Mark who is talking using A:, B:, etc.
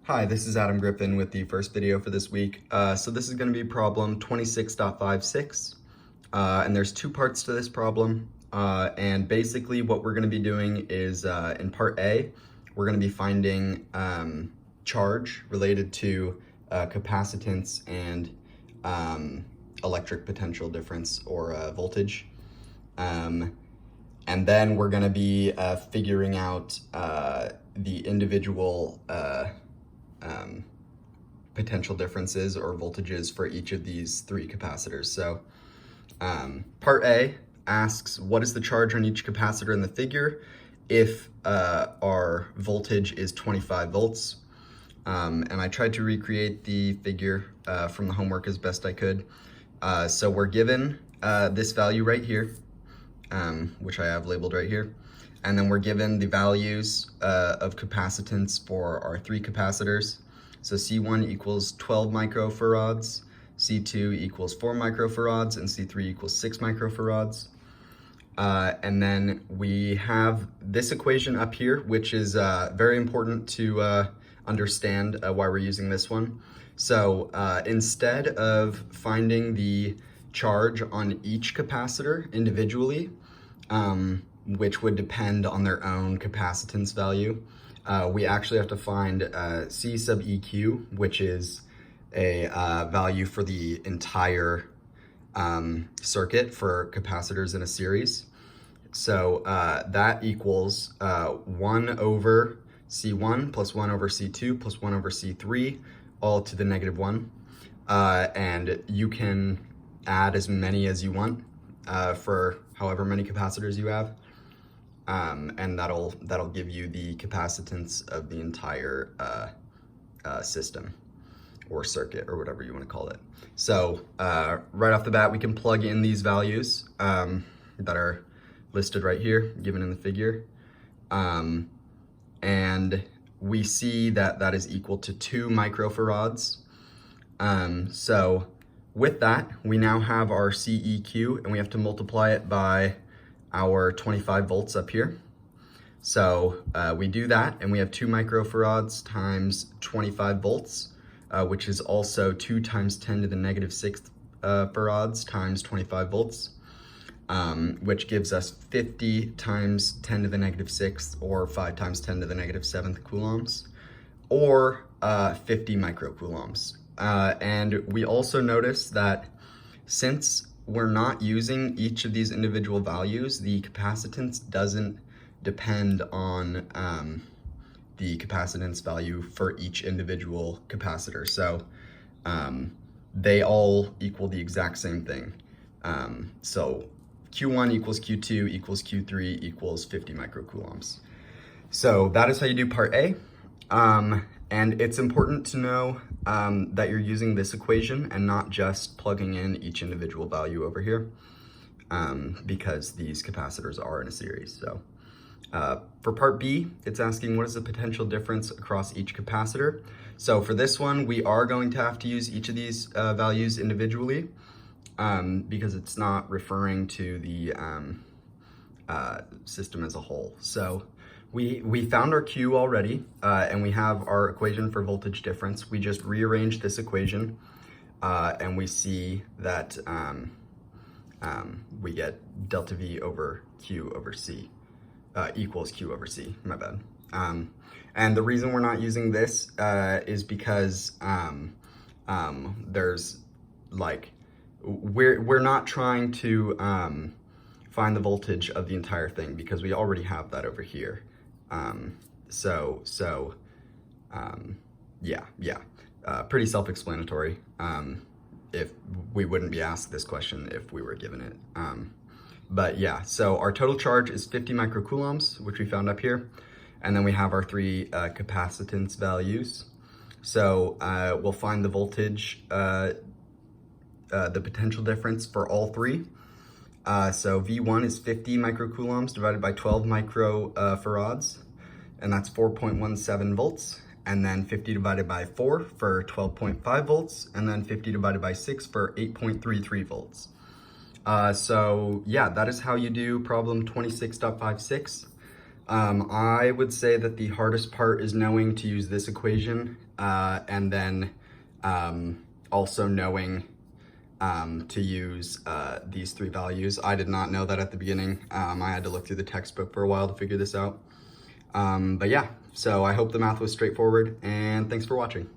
A: Hi, this is Adam Griffin with the first video for this week. So this is going to be problem 26.56, and there's two parts to this problem. And basically what we're going to be doing is in part A, we're going to be finding charge related to capacitance and electric potential difference or voltage. And then we're going to be figuring out the individual potential differences or voltages for each of these three capacitors. So part A asks, what is the charge on each capacitor in the figure if our voltage is 25 volts? And I tried to recreate the figure from the homework as best I could. So we're given this value right here, which I have labeled right here. And then we're given the values of capacitance for our three capacitors. So C1 equals 12 microfarads, C2 equals 4 microfarads, and C3 equals 6 microfarads. And then we have this equation up here, which is very important to understand why we're using this one. So instead of finding the charge on each capacitor individually, which would depend on their own capacitance value, we actually have to find C sub EQ, which is a value for the entire circuit for capacitors in a series. So that equals 1 over C1 plus 1 over C2 plus 1 over C3, all to the negative 1. And you can add as many as you want for however many capacitors you have. And that'll give you the capacitance of the entire system or circuit or whatever you want to call it. So right off the bat, we can plug in these values that are listed right here, given in the figure. And we see that that is equal to 2 microfarads. So with that, we now have our CEQ, and we have to multiply it by our 25 volts up here. So we do that, and we have 2 microfarads times 25 volts, which is also 2 times 10 to the negative 6th farads times 25 volts, which gives us 50 times 10 to the negative 6th, or 5 times 10 to the negative 7th coulombs, or 50 microcoulombs. And we also notice that since we're not using each of these individual values, the capacitance doesn't depend on the capacitance value for each individual capacitor. So they all equal the exact same thing. So Q1 equals Q2 equals Q3 equals 50 microcoulombs. So that is how you do part A. And it's important to know that you're using this equation and not just plugging in each individual value over here, because these capacitors are in a series. So for part B, it's asking what is the potential difference across each capacitor. So for this one, we are going to have to use each of these values individually, because it's not referring to the system as a whole. So we found our Q already, and we have our equation for voltage difference. We just rearranged this equation, and we see that we get delta V over Q over C equals Q over C, my bad. And the reason we're not using this is because there's like, we're not trying to find the voltage of the entire thing because we already have that over here. Pretty self-explanatory. If we wouldn't be asked this question if we were given it. But yeah, so our total charge is 50 microcoulombs, which we found up here. And then we have our three capacitance values. So we'll find the voltage, the potential difference for all three. So V1 is 50 microcoulombs divided by 12 microfarads, and that's 4.17 volts. And then 50 divided by 4 for 12.5 volts, and then 50 divided by 6 for 8.33 volts. So yeah, that is how you do problem 26.56. I would say that the hardest part is knowing to use this equation, and then also knowing to use these three values. I did not know that at the beginning. I had to look through the textbook for a while to figure this out. But yeah, so I hope the math was straightforward, and thanks for watching.